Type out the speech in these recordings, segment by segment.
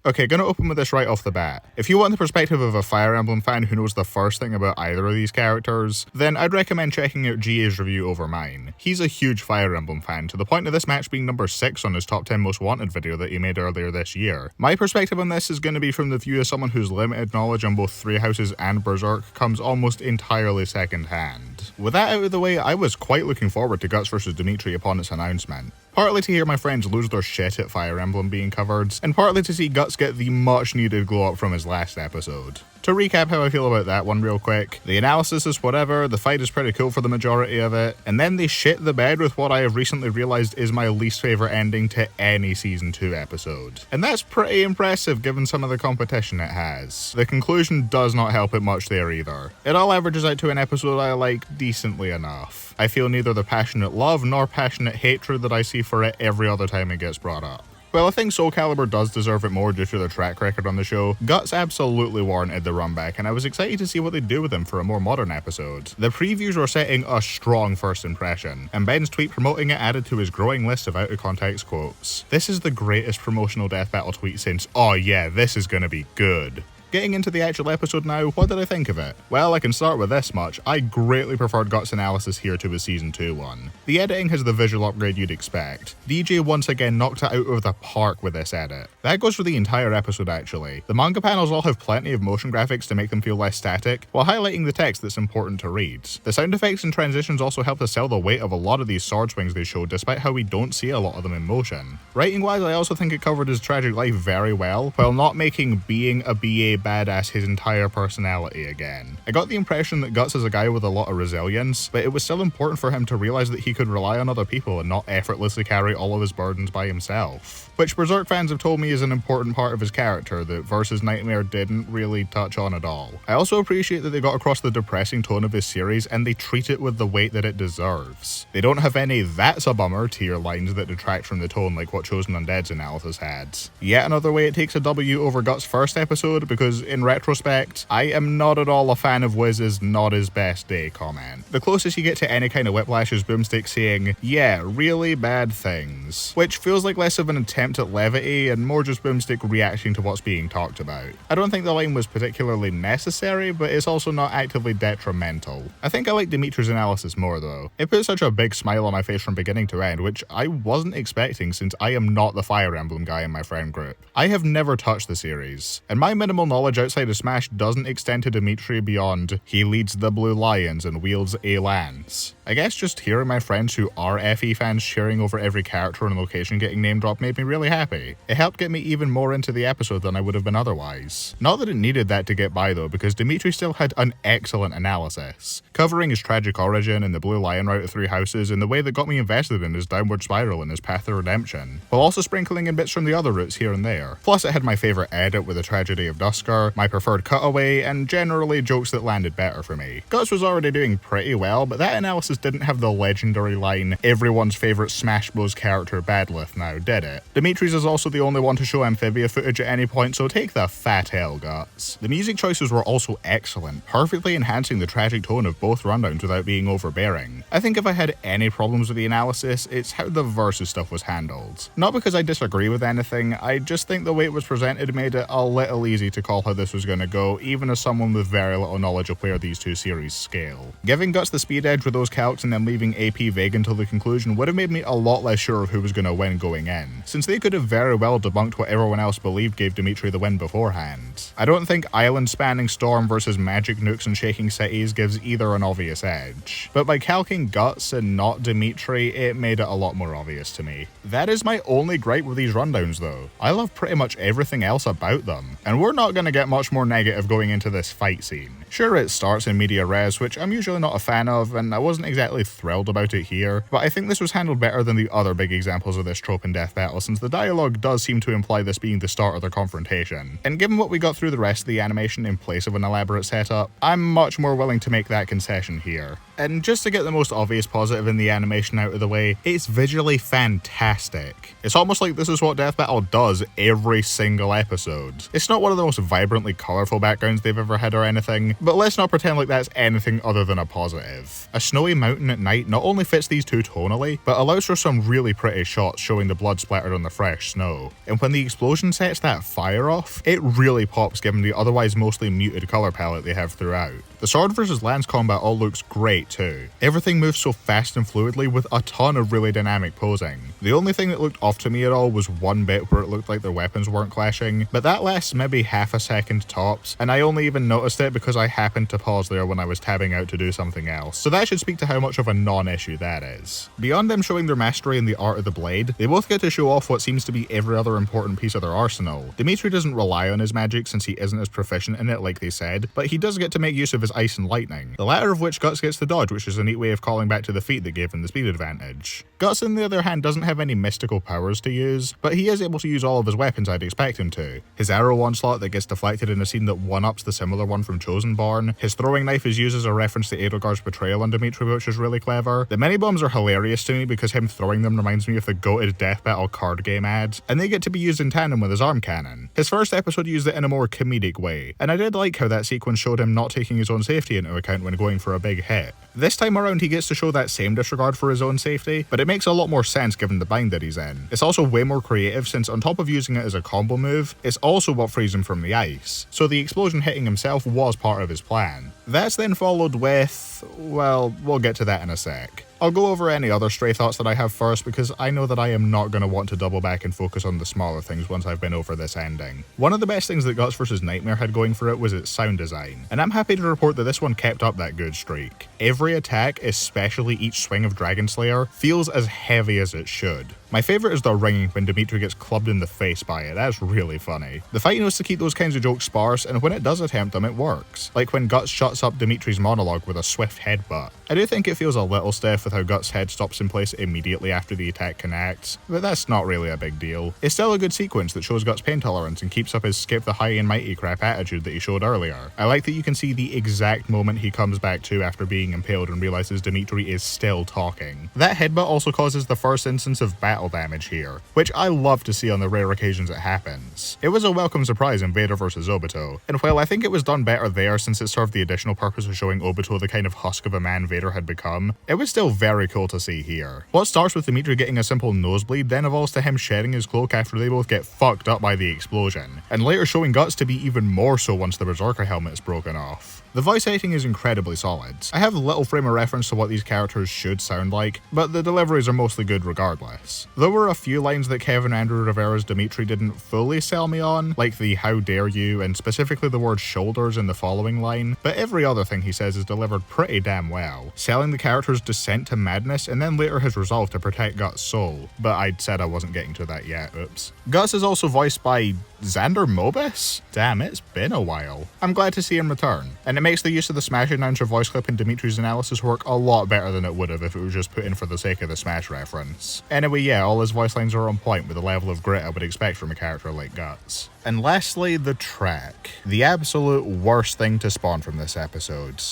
Okay, gonna open with this right off the bat. If you want the perspective of a Fire Emblem fan who knows the first thing about either of these characters, then I'd recommend checking out GA's review over mine. He's a huge Fire Emblem fan, to the point of this match being number 6 on his top 10 most wanted video that he made earlier this year. My perspective on this is going to be from the view of someone whose limited knowledge on both Three Houses and Berserk comes almost entirely second hand. With that out of the way, I was quite looking forward to Guts vs Dimitri upon its announcement. Partly to hear my friends lose their shit at Fire Emblem being covered, and partly to see Guts get the much needed glow up from his last episode. To recap how I feel about that one real quick, the analysis is whatever, the fight is pretty cool for the majority of it, and then they shit the bed with what I have recently realised is my least favourite ending to any Season 2 episode. And that's pretty impressive given some of the competition it has. The conclusion does not help it much there either. It all averages out to an episode I like decently enough. I feel neither the passionate love nor passionate hatred that I see for it every other time it gets brought up. While I think Soul Calibur does deserve it more due to their track record on the show, Guts absolutely warranted the run back, and I was excited to see what they'd do with him for a more modern episode. The previews were setting a strong first impression, and Ben's tweet promoting it added to his growing list of out-of-context quotes. This is the greatest promotional death battle tweet since, oh yeah, this is gonna be good. Getting into the actual episode now, what did I think of it? Well, I can start with this much. I greatly preferred Guts' analysis here to his Season 2 one. The editing has the visual upgrade you'd expect. DJ once again knocked it out of the park with this edit. That goes for the entire episode actually. The manga panels all have plenty of motion graphics to make them feel less static, while highlighting the text that's important to read. The sound effects and transitions also help to sell the weight of a lot of these sword swings they show, despite how we don't see a lot of them in motion. Writing wise, I also think it covered his tragic life very well, while not making being a BA badass his entire personality again. I got the impression that Guts is a guy with a lot of resilience, but it was still important for him to realise that he could rely on other people and not effortlessly carry all of his burdens by himself. Which Berserk fans have told me is an important part of his character that Versus Nightmare didn't really touch on at all. I also appreciate that they got across the depressing tone of his series and they treat it with the weight that it deserves. They don't have any "that's a bummer" tier lines that detract from the tone like what Chosen Undead's analysis had. Yet another way it takes a W over Guts' first episode, because in retrospect, I am not at all a fan of Wiz's "not his best day" comment. The closest you get to any kind of whiplash is Boomstick saying, "Yeah, really bad things," which feels like less of an attempt at levity and more just Boomstick reacting to what's being talked about. I don't think the line was particularly necessary, but it's also not actively detrimental. I think I like Dimitri's analysis more though. It put such a big smile on my face from beginning to end, which I wasn't expecting since I am not the Fire Emblem guy in my friend group. I have never touched the series, and my minimal knowledge outside of Smash doesn't extend to Dimitri beyond he leads the Blue Lions and wields a lance. I guess just hearing my friends who are FE fans cheering over every character and location getting name dropped made me really happy. It helped get me even more into the episode than I would have been otherwise. Not that it needed that to get by though, because Dimitri still had an excellent analysis, covering his tragic origin and the Blue Lion route of Three Houses in the way that got me invested in his downward spiral and his path to redemption, while also sprinkling in bits from the other routes here and there. Plus it had my favourite edit with the tragedy of Dusker, my preferred cutaway, and generally jokes that landed better for me. Guts was already doing pretty well, but that analysis didn't have the legendary line, everyone's favourite Smash Bros character Byleth now, did it? Dimitri's is also the only one to show amphibia footage at any point, so take the fat hell, Guts. The music choices were also excellent, perfectly enhancing the tragic tone of both rundowns without being overbearing. I think if I had any problems with the analysis, it's how the versus stuff was handled. Not because I disagree with anything, I just think the way it was presented made it a little easy to call how this was going to go, even as someone with very little knowledge of where these two series scale. Giving Guts the speed edge with those calcs and then leaving AP vague until the conclusion would have made me a lot less sure of who was going to win going in, since they could have very well debunked what everyone else believed gave Dimitri the win beforehand. I don't think island spanning Storm versus magic nukes and shaking cities gives either an obvious edge, but by calcing Guts and not Dimitri, it made it a lot more obvious to me. That is my only gripe with these rundowns though. I love pretty much everything else about them, and we're not going to get much more negative going into this fight scene. Sure, it starts in media res, which I'm usually not a fan of, and I wasn't exactly thrilled about it here, but I think this was handled better than the other big examples of this trope in death battle, since the dialogue does seem to imply this being the start of their confrontation. And given what we got through the rest of the animation in place of an elaborate setup, I'm much more willing to make that concession here. And just to get the most obvious positive in the animation out of the way, it's visually fantastic. It's almost like this is what death battle does every single episode. It's not one of the most vibrantly colourful backgrounds they've ever had or anything, But let's not pretend like that's anything other than a positive. A snowy mountain at night not only fits these two tonally, but allows for some really pretty shots showing the blood splattered on the fresh snow. And when the explosion sets that fire off, it really pops given the otherwise mostly muted colour palette they have throughout. The sword versus lance combat all looks great too. Everything moves so fast and fluidly with a ton of really dynamic posing. The only thing that looked off to me at all was one bit where it looked like their weapons weren't clashing, but that lasts maybe half a second tops, and I only even noticed it because I happened to pause there when I was tabbing out to do something else, so that should speak to how much of a non-issue that is. Beyond them showing their mastery in the art of the blade, they both get to show off what seems to be every other important piece of their arsenal. Dimitri doesn't rely on his magic since he isn't as proficient in it like they said, but he does get to make use of his ice and lightning, the latter of which Guts gets to dodge, which is a neat way of calling back to the feat that gave him the speed advantage. Guts on the other hand doesn't have any mystical powers to use, but he is able to use all of his weapons I'd expect him to. His arrow onslaught that gets deflected in a scene that one-ups the similar one from Chosenborn, his throwing knife is used as a reference to Edelgard's betrayal on Dimitri, which is really clever. The mini-bombs are hilarious to me because him throwing them reminds me of the goated Death Battle card game ad, and they get to be used in tandem with his arm cannon. His first episode used it in a more comedic way, and I did like how that sequence showed him not taking his own safety into account when going for a big hit. This time around he gets to show that same disregard for his own safety, but it makes a lot more sense given the bind that he's in. It's also way more creative since on top of using it as a combo move, it's also what frees him from the ice, so the explosion hitting himself was part of his plan. That's then followed with, well, we'll get to that in a sec. I'll go over any other stray thoughts that I have first because I know that I am not going to want to double back and focus on the smaller things once I've been over this ending. One of the best things that Guts vs Nightmare had going for it was its sound design, and I'm happy to report that this one kept up that good streak. Every attack, especially each swing of Dragon Slayer, feels as heavy as it should. My favourite is the ringing when Dimitri gets clubbed in the face by it, that's really funny. The fight knows to keep those kinds of jokes sparse, and when it does attempt them, it works. Like when Guts shuts up Dimitri's monologue with a swift headbutt. I do think it feels a little stiff with how Guts' head stops in place immediately after the attack connects, but that's not really a big deal. It's still a good sequence that shows Guts' pain tolerance and keeps up his skip the high and mighty crap attitude that he showed earlier. I like that you can see the exact moment he comes back to after being impaled and realizes Dimitri is still talking. That headbutt also causes the first instance of battle damage here, which I love to see on the rare occasions it happens. It was a welcome surprise in Vader vs Obito, and while I think it was done better there since it served the additional purpose of showing Obito the kind of husk of a man Vader had become, it was still very cool to see here. What starts with Dimitri getting a simple nosebleed then evolves to him shedding his cloak after they both get fucked up by the explosion, and later showing Guts to be even more so once the Berserker helmet is broken off. The voice acting is incredibly solid. I have little frame of reference to what these characters should sound like, but the deliveries are mostly good regardless. There were a few lines that Kevin Andrew Rivera's Dimitri didn't fully sell me on, like the "how dare you" and specifically the word shoulders in the following line, but every other thing he says is delivered pretty damn well, selling the character's descent to madness and then later his resolve to protect Guts' soul, but I'd said I wasn't getting to that yet, oops. Guts is also voiced by Xander Mobus? Damn, it's been a while. I'm glad to see him return, and it makes the use of the Smash announcer voice clip in Dimitri's analysis work a lot better than it would have if it was just put in for the sake of the Smash reference. Anyway, yeah, all his voice lines are on point with the level of grit I would expect from a character like Guts. And lastly, the track. The absolute worst thing to spawn from this episode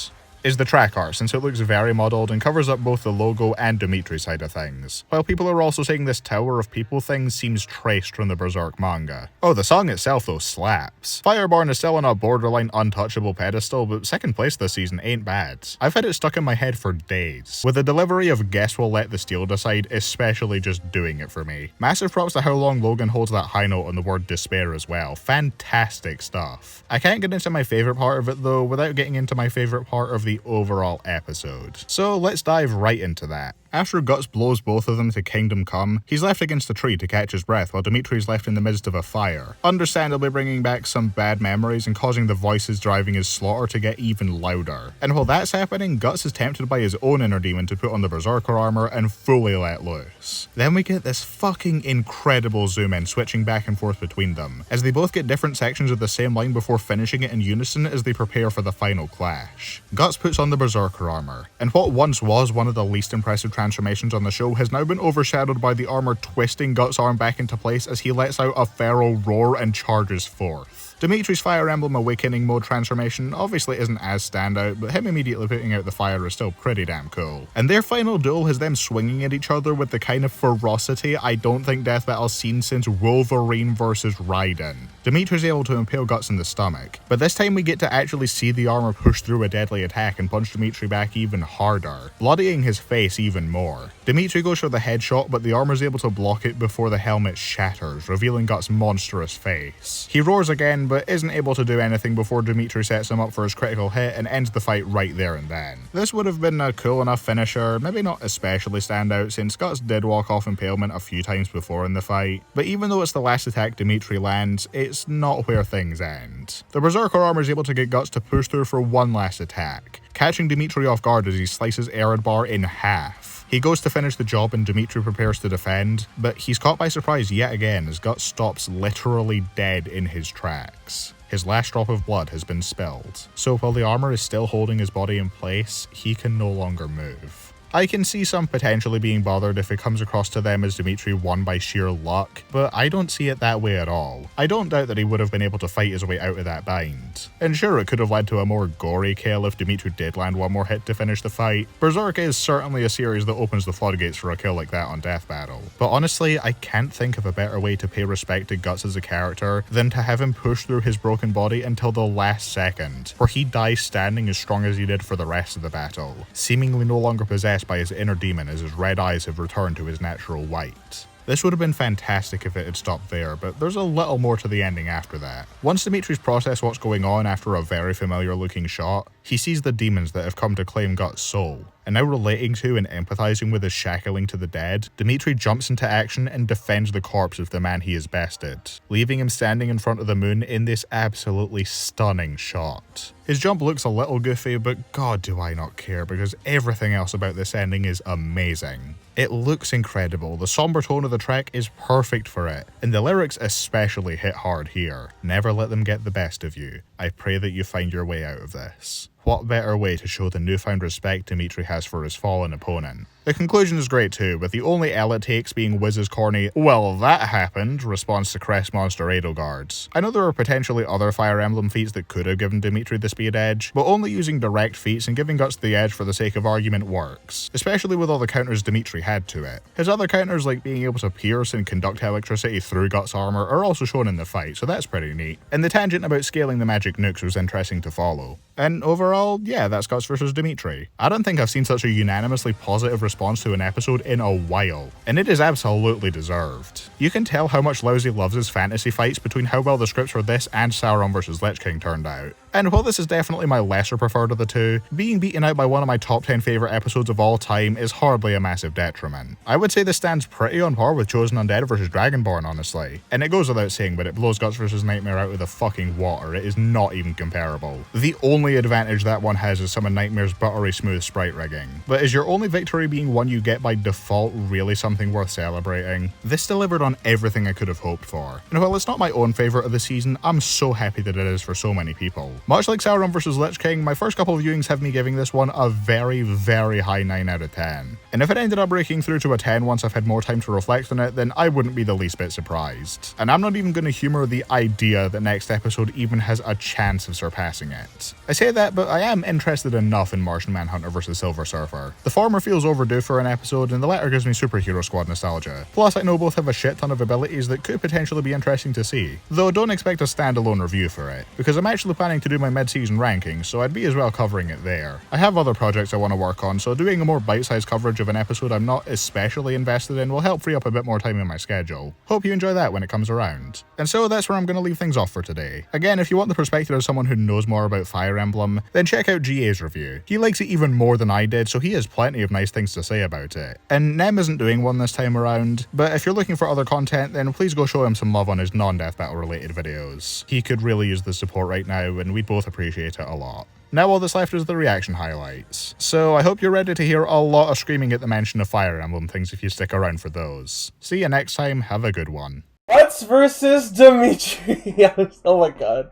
is the track art, since it looks very muddled and covers up both the logo and Dimitri's side of things, while people are also saying this Tower of People thing seems traced from the Berserk manga. Oh, the song itself though slaps. Fireborn is still on a borderline untouchable pedestal, but second place this season ain't bad. I've had it stuck in my head for days, with the delivery of "Guess We'll Let the Steel Decide" especially just doing it for me. Massive props to how long Logan holds that high note on the word despair as well, fantastic stuff. I can't get into my favourite part of it though without getting into my favourite part of the overall episode. So let's dive right into that. After Guts blows both of them to Kingdom Come, he's left against a tree to catch his breath while Dimitri's left in the midst of a fire, understandably bringing back some bad memories and causing the voices driving his slaughter to get even louder. And while that's happening, Guts is tempted by his own inner demon to put on the Berserker armor and fully let loose. Then we get this fucking incredible zoom in switching back and forth between them, as they both get different sections of the same line before finishing it in unison as they prepare for the final clash. Guts puts on the Berserker armor, and what once was one of the least impressive transformations on the show has now been overshadowed by the armor twisting Guts' arm back into place as he lets out a feral roar and charges forth. Dimitri's Fire Emblem Awakening mode transformation obviously isn't as standout, but him immediately putting out the fire is still pretty damn cool. And their final duel has them swinging at each other with the kind of ferocity I don't think Death Battle's seen since Wolverine vs. Raiden. Dimitri's able to impale Guts in the stomach, but this time we get to actually see the armor push through a deadly attack and punch Dimitri back even harder, bloodying his face even more. Dimitri goes for the headshot, but the armor's able to block it before the helmet shatters, revealing Guts' monstrous face. He roars again, but isn't able to do anything before Dimitri sets him up for his critical hit and ends the fight right there and then. This would have been a cool enough finisher, maybe not especially standout since Guts did walk off impalement a few times before in the fight, but even though it's the last attack Dimitri lands, it's not where things end. The Berserker armor is able to get Guts to push through for one last attack, catching Dimitri off guard as he slices Eredbar in half. He goes to finish the job and Dimitri prepares to defend, but he's caught by surprise yet again as Guts stops literally dead in his tracks. His last drop of blood has been spilled, so while the armor is still holding his body in place, he can no longer move. I can see some potentially being bothered if it comes across to them as Dimitri won by sheer luck, but I don't see it that way at all. I don't doubt that he would have been able to fight his way out of that bind. And sure, it could have led to a more gory kill if Dimitri did land one more hit to finish the fight. Berserk is certainly a series that opens the floodgates for a kill like that on Death Battle. But honestly, I can't think of a better way to pay respect to Guts as a character than to have him push through his broken body until the last second, where he dies standing as strong as he did for the rest of the battle, seemingly no longer possessed by his inner demon as his red eyes have returned to his natural white. This would have been fantastic if it had stopped there, but there's a little more to the ending after that. Once Dimitri's processed what's going on after a very familiar looking shot, he sees the demons that have come to claim Guts' soul, and now relating to and empathizing with his shackling to the dead, Dimitri jumps into action and defends the corpse of the man he has bested, leaving him standing in front of the moon in this absolutely stunning shot. His jump looks a little goofy, but god do I not care because everything else about this ending is amazing. It looks incredible, the somber tone of the track is perfect for it, and the lyrics especially hit hard here. Never let them get the best of you. I pray that you find your way out of this. What better way to show the newfound respect Dimitri has for his fallen opponent? The conclusion is great too, with the only L it takes being Wiz's corny "well that happened" response to Crest Monster Edelgard's. I know there are potentially other Fire Emblem feats that could have given Dimitri the speed edge, but only using direct feats and giving Guts the edge for the sake of argument works, especially with all the counters Dimitri had to it. His other counters like being able to pierce and conduct electricity through Guts' armor are also shown in the fight, so that's pretty neat. And the tangent about scaling the magic nukes was interesting to follow. And overall, yeah, that's Guts vs Dimitri. I don't think I've seen such a unanimously positive response to an episode in a while, and it is absolutely deserved. You can tell how much Lousy loves his fantasy fights between how well the scripts for this and Sauron vs Lich King turned out. And while this is definitely my lesser preferred of the two, being beaten out by one of my top 10 favourite episodes of all time is hardly a massive detriment. I would say this stands pretty on par with Chosen Undead vs Dragonborn honestly, and it goes without saying but it blows Guts vs Nightmare out of the fucking water, it is not even comparable. The only advantage that one has is some of Nightmare's buttery smooth sprite rigging. But is your only victory being one you get by default really something worth celebrating? This delivered on everything I could have hoped for, and while it's not my own favourite of the season, I'm so happy that it is for so many people. Much like Sauron vs Lich King, my first couple of viewings have me giving this one a very, very high 9 out of 10. And if it ended up breaking through to a 10 once I've had more time to reflect on it, then I wouldn't be the least bit surprised. And I'm not even going to humour the idea that next episode even has a chance of surpassing it. I say that, but I am interested enough in Martian Manhunter vs Silver Surfer. The former feels overdue for an episode, and the latter gives me Superhero Squad nostalgia. Plus, I know both have a shit ton of abilities that could potentially be interesting to see. Though don't expect a standalone review for it, because I'm actually planning to do my mid-season rankings, so I'd be as well covering it there. I have other projects I want to work on, so doing a more bite-sized coverage of an episode I'm not especially invested in will help free up a bit more time in my schedule. Hope you enjoy that when it comes around. And so that's where I'm going to leave things off for today. Again, if you want the perspective of someone who knows more about Fire Emblem, then check out GA's review. He likes it even more than I did, so he has plenty of nice things to say about it. And Nem isn't doing one this time around, but if you're looking for other content, then please go show him some love on his non-Death Battle related videos. He could really use the support right now, and we'd both appreciate it a lot. Now all that's left is the reaction highlights. So I hope you're ready to hear a lot of screaming at the mention of Fire Emblem things if you stick around for those. See you next time, have a good one. Guts versus Dimitri. Oh my god.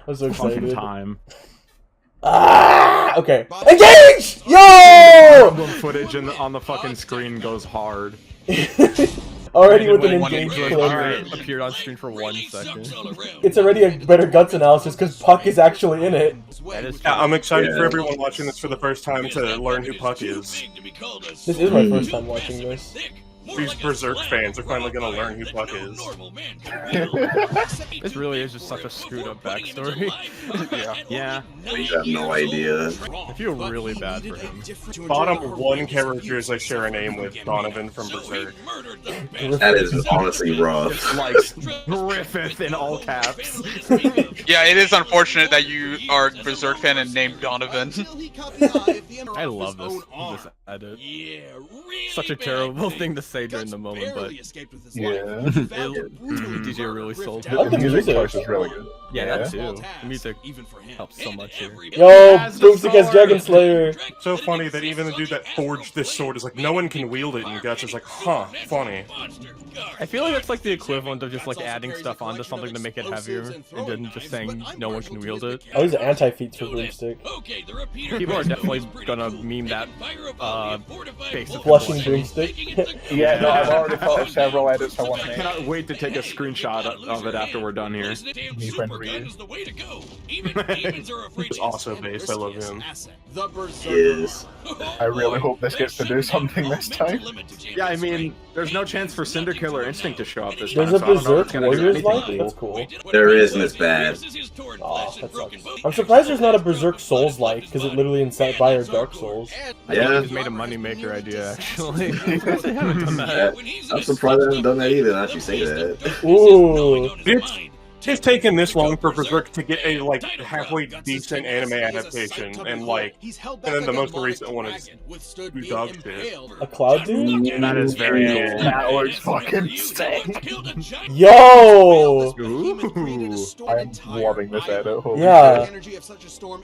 I'm so excited. Time. Ah! Okay. Engage! Yo! Emblem footage on the fucking screen goes hard. Already with an One engage player play. appeared on screen for 1 second. It's already a better guts analysis because Puck is actually in it. That is Yeah, I'm excited for everyone watching this for the first time to learn who Puck is. This is my first time watching this. These Berserk fans are finally gonna learn who Puck is. This really is just such a screwed up backstory. Yeah. You have no idea. I feel really bad for him. Bottom 1 characters I share a name with, Donovan from Berserk. That is honestly rough. Like, Griffith in all caps. Yeah, it is unfortunate that you are a Berserk fan and named Donovan. I love this edit. Such a terrible thing to say during the moment, but Yeah. DJ really sold I like it. the music. choice is really good. Yeah, that too. The music helps so much here. Yo, Boomstick has Dragon Slayer. So funny that even the dude that forged this sword is like, no one can wield it, and Guts is like, huh, funny. I feel like it's like the equivalent of just like adding stuff onto something to make it heavier, and then just saying no one can wield it. Oh, these are anti-feats for Boomstick. People are definitely gonna meme that basic Blushing Boomstick. Yeah, no, I've already thought of several edits I want to I make. cannot wait to take a screenshot of it after we're done here. Me friend Ryu. He's also based, I love him. Is I really hope this gets to do something this time. Yeah, I mean, there's no chance for Cinder Killer Instinct to show up this There's time. a so I don't know if Berserk it's gonna do Warriors anything like? cool. That's cool. there is, and it's bad. Aw, that sucks. I'm surprised there's not a Berserk Souls like, because it literally inspired Dark Souls. I think Yeah. it just made a moneymaker idea, actually. They haven't done that. I'm surprised I haven't done that either. Now that you say that. Ooh. It's taken this long for Berserk to get a, like, halfway decent anime adaptation, and, like, and then the most recent one is who dog shit. A Cloud Dude? That is very cool. That looks fucking sick. Yo! Ooh. I'm loving this edit. Holy Yeah.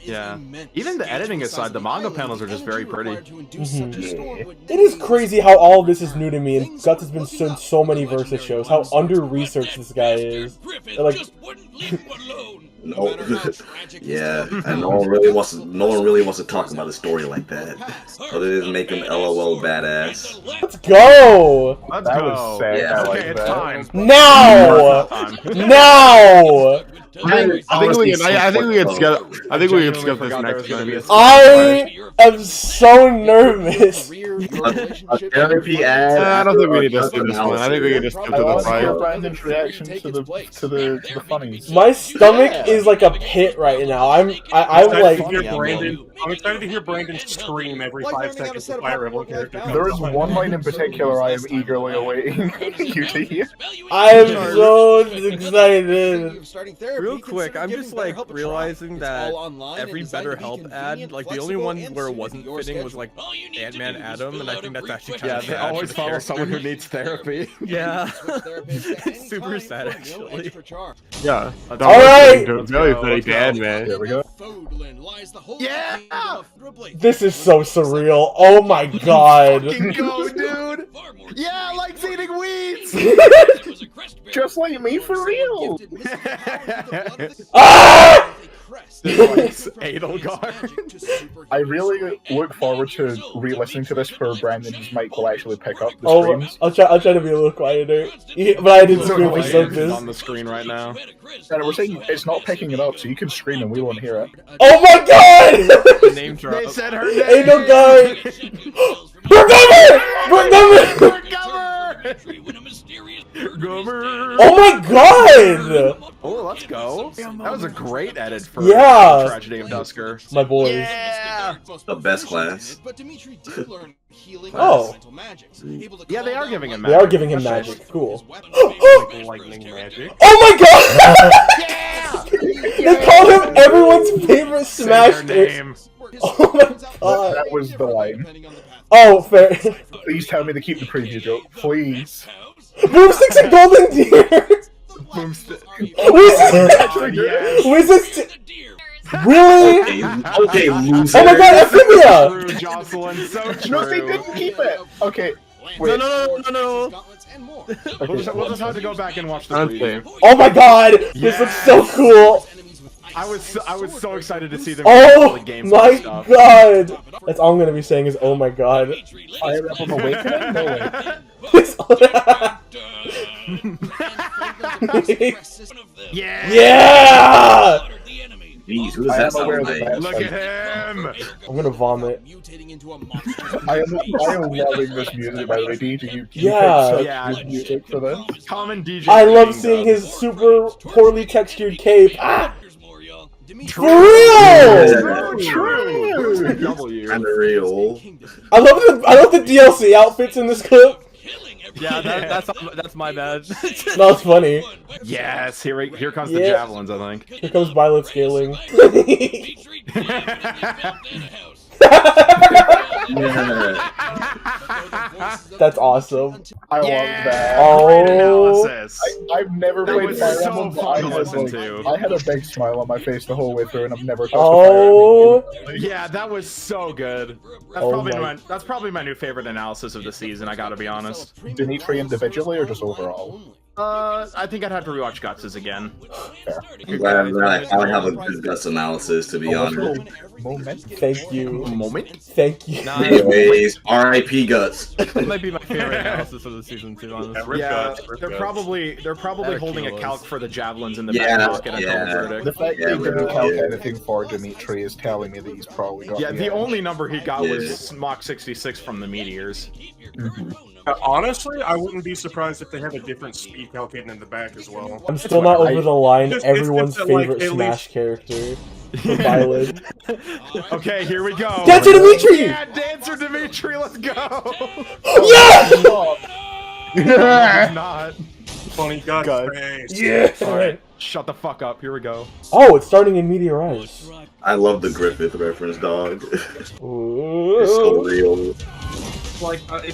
Yeah. Even the editing aside, the manga panels are just very pretty. It is crazy how all of this is new to me, and Guts has been in so many Versus shows, how under-researched this guy is. Like, No. Yeah, and no one really wants to talk about a story like that. Other than make him LOL badass. let's go! Let's That go. was sick. Yeah. I like Okay, it's that. time. Now! Time. Now! I think we can skip. I think we can skip this next one. I am so nervous. A therapy ad. I don't think we need to after skip this one. I think we can just skip I to the want to hear fight. Brandon's reaction to the funnies. My stomach is like a pit right now. I'm like, I'm excited to hear Brandon scream every 5 seconds of Fire Emblem character. There is one line in particular I am eagerly awaiting you to hear. I am so excited. Real quick, I'm just like realizing that every BetterHelp ad, like the only one where it wasn't fitting was like Ant-Man Adam, and I think that's actually kind of They always follow someone who needs therapy. Yeah, it's super sad actually. Yeah. Alright! It's really pretty bad, man. There we go. Yeah! This is so surreal. Oh my god. Go, dude! Yeah, like eating weeds! Just like me for real. Ah! Edelgard. I really look forward to re-listening to this for Brandon's mic will actually pick up the Oh, streams. I'll try to be a little quieter. But I didn't scream for It's Circus. on the screen right now. And we're saying it's not picking it up, so you can scream and we won't hear it. Oh my god! Name drop. They said her name. Ain't no guy! We're Gummer! Oh my god! Oh, let's go. That was a great edit for Yeah. Tragedy of Dusker. My boys. Yeah! The best class. Oh. Yeah, they are giving him They are giving him magic. Cool. Lightning magic. Oh my god! Yeah! They called him everyone's favorite Say Smash their hit. name. Oh my god. That was the line. Oh, fair. Please tell me to keep the preview joke. Please. Boomsticks and Golden Deer! Boomstick. Wizards! Wizards! Really? Okay, loser. Oh my god, Amphibia! True, Jocelyn, so true. No, they didn't keep it. Okay. Wait. No. We'll just have to go back and watch the Okay. preview. Oh my god! This looks so cool! I was so excited to see them. Oh games my stuff. god! That's all I'm gonna be saying is, oh my god. Fire Emblem Awakening? No way. Yeah! Yeah! Jeez, who does I that am sound aware of like? that. Look at him! I'm gonna vomit. I am loving this music, by the way. DJ, you Yeah. picked such Yeah. good music for this. Common DJ. I love being seeing dubbed. his super poorly textured cape. Ah! For real! True. W. Kinda real. I love the DLC outfits in this clip. Yeah, that's my bad. No, it's funny. Yes, here comes the Yeah. javelins. I think. Here comes Byleth scaling. Yeah. That's awesome. I love that. Oh. Great analysis. I've never That played was Fire so Emblem, but fun I to had, listen like, to. I had a big smile on my face the whole way through, and I've never touched Oh. a Fire Emblem. Yeah, that was so good. That's Oh that's probably my new favorite analysis of the season. I gotta be honest. Dimitri individually or just overall? I think I'd have to rewatch Guts' again. I'm glad I finally have a good Guts analysis, to be honest. Moment. Thank you. Moment. Thank you. Nah, Anyways, R.I.P. Guts. that might be my favorite analysis of the season too. Honestly. Yeah, they're probably holding a calc for the javelins in the back pocket. The Yeah. fact that he didn't count anything for Dimitri is telling me that he's probably got Yeah, the edge. only number he got was Mach 66 from the meteors. Honestly, I wouldn't be surprised if they have a different speed calculating in the back as well. I'm still not over the line. It's Everyone's just that, like, favorite at Smash character. For Byleth. Okay, here we go. Dancer Dimitri! Yeah, Dancer Dimitri, let's go! Yeah! Not. Funny Guts face. Yeah! Alright, shut the fuck up. Here we go. Oh, it's starting in Meteorize. I love the Griffith reference, dog. It's so Ooh. real. It's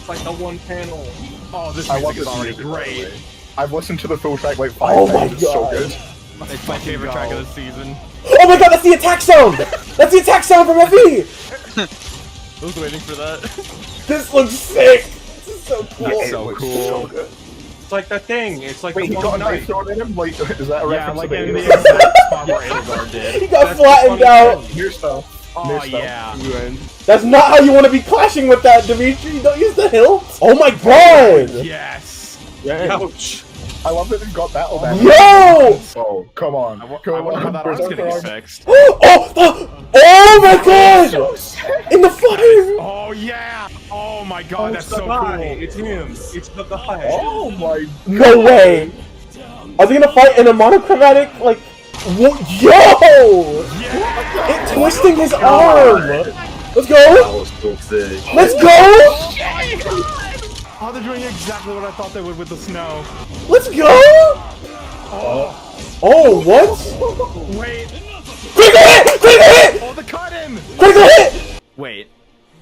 like a one panel. Oh, this I music want is this already music, by the great. way. I've listened to the full track like 5 Oh my times. It's so God. good. It's my favorite track of the season. Oh my god, that's the attack sound! That's the attack sound from FE! I was waiting for that. This looks sick! This is so cool. That's It so looks cool. so good. It's like that thing. It's like Wait, he the got a one knife knife. thrown at him? Like, is that a Yeah, reference like to in the the exact spot where Edelgard did. He got That's the flattened funny out! thing. New stuff. Oh, New stuff. yeah. That's not how you want to be clashing with that, Dimitri! Don't use the hilt! Oh my god! Yes. Ouch. I love that they've got battle damage. Yo! Oh, come on. I Come wonder how on. that arm's gonna Berserker get arm. fixed. Oh my god! In the fire! Oh, yeah. Oh, my God, that's It's the so guy. cool. It's him. It's the guy. Oh my. No way! Are they gonna fight in a monochromatic, like... Yo! It's twisting his arm! Let's That go! was so sick. Let's go! Oh, they're doing exactly what I thought they would with the snow. Let's go! Oh, what? Wait. Critical hit! Critical hit! Oh, the cut in. Critical hit! Wait.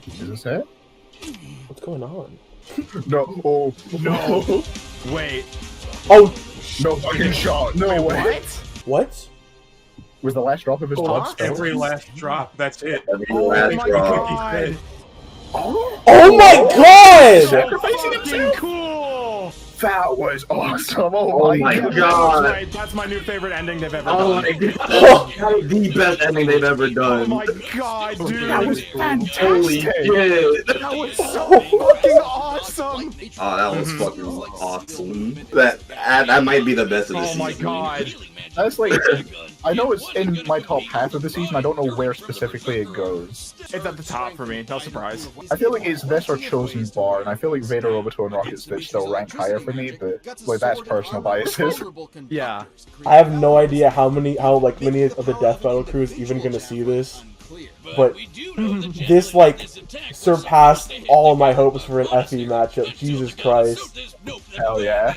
Is this it? What's going on? No. Oh. No. Wait. Oh, No fucking shot. No way. what? Was the last drop of his blood still? Every last drop. That's it. Every Oh last my drop. God. Oh my god! Sacrificing Fucking himself? cool. That was awesome. Oh, Oh my my god. god. Right, that's my new favorite ending they've ever Oh done. my god. That's the best ending they've ever Oh done. my God, dude. That was Holy fantastic. shit. That was so fucking awesome. Oh, that was fucking awesome. That might be the best of the Oh season. my God. That's like, I know it's in my top half of the season. I don't know where specifically it goes. It's at the top for me. No surprise. I feel like it's this or Chosen Bar, and I feel like Vader, Obito, and Rocket Stitch still rank higher for me, but like that's personal biases. Yeah. I have no idea how many of the Death Battle crew is even gonna see this, but this like surpassed all of my hopes for an FE matchup. Jesus Christ, Hell yeah.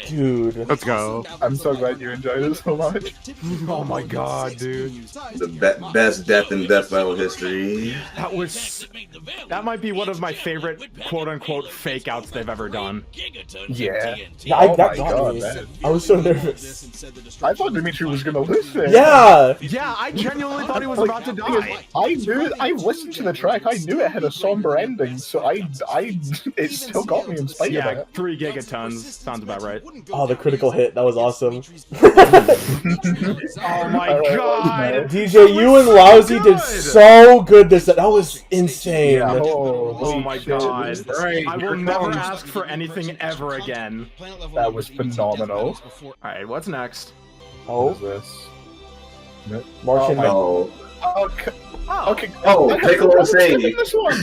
dude! Let's go. I'm so glad you enjoyed it so much. Oh my God, dude. The best death in Death Battle history. That might be one of my favorite quote-unquote fake outs they've ever done. Yeah. Yeah, Oh that my got god, me. man. I was so nervous. I thought Dimitri was gonna lose there. Yeah, Yeah, I genuinely thought he was about to die. I knew. I listened to the track. I knew it had a somber ending, so it still got me in spite of Yeah, it. 3 gigatons. Sounds about right. Alright. Oh, the critical hit. That was awesome. Oh my god! DJ, you and Lousy did so good this. That was insane. Yeah. Oh my shit. god. Right. I will never ask for anything ever again. That was phenomenal. Alright, what's next? Oh, What is this? Martian. Oh my- Oh, Okay. Oh, Okay. oh, I got Piccolo the Sadie. this one.